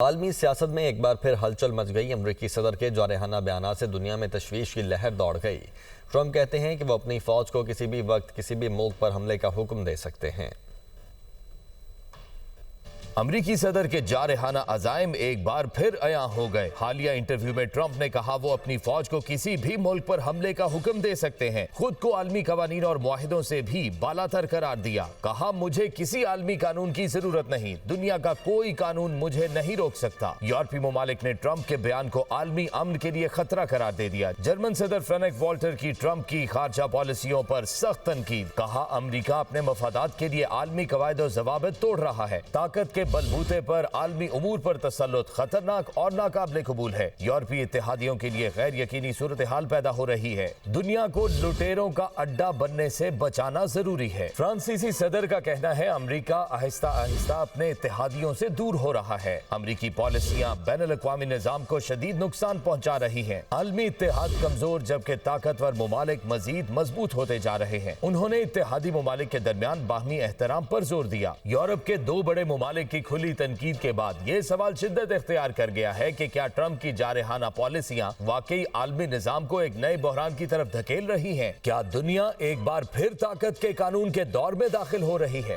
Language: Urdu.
عالمی سیاست میں ایک بار پھر ہلچل مچ گئی۔ امریکی صدر کے جارحانہ بیانات سے دنیا میں تشویش کی لہر دوڑ گئی۔ ٹرمپ کہتے ہیں کہ وہ اپنی فوج کو کسی بھی وقت کسی بھی ملک پر حملے کا حکم دے سکتے ہیں۔ امریکی صدر کے جارحانہ عزائم ایک بار پھر عیاں ہو گئے۔ حالیہ انٹرویو میں ٹرمپ نے کہا وہ اپنی فوج کو کسی بھی ملک پر حملے کا حکم دے سکتے ہیں۔ خود کو عالمی قوانین اور معاہدوں سے بھی بالاتر قرار دیا۔ کہا مجھے کسی عالمی قانون کی ضرورت نہیں، دنیا کا کوئی قانون مجھے نہیں روک سکتا۔ یورپی ممالک نے ٹرمپ کے بیان کو عالمی امن کے لیے خطرہ قرار دے دیا۔ جرمن صدر فرینک والٹر کی ٹرمپ کی خارجہ پالیسیوں پر سخت تنقید۔ کہا امریکہ اپنے مفادات کے لیے عالمی قواعد و ضوابط توڑ رہا ہے۔ طاقت کے بلبوتے پر عالمی امور پر تسلط خطرناک اور ناقابل قبول ہے۔ یورپی اتحادیوں کے لیے غیر یقینی صورتحال پیدا ہو رہی ہے۔ دنیا کو لٹیروں کا اڈا بننے سے بچانا ضروری ہے۔ فرانسیسی صدر کا کہنا ہے امریکہ آہستہ آہستہ اپنے اتحادیوں سے دور ہو رہا ہے۔ امریکی پالیسیاں بین الاقوامی نظام کو شدید نقصان پہنچا رہی ہیں۔ عالمی اتحاد کمزور جبکہ طاقتور ممالک مزید مضبوط ہوتے جا رہے ہیں۔ انہوں نے اتحادی ممالک کے درمیان باہمی احترام پر زور دیا۔ یورپ کے دو بڑے ممالک کی کھلی تنقید کے بعد یہ سوال شدت اختیار کر گیا ہے کہ کیا ٹرمپ کی جارحانہ پالیسیاں واقعی عالمی نظام کو ایک نئے بحران کی طرف دھکیل رہی ہیں؟ کیا دنیا ایک بار پھر طاقت کے قانون کے دور میں داخل ہو رہی ہے؟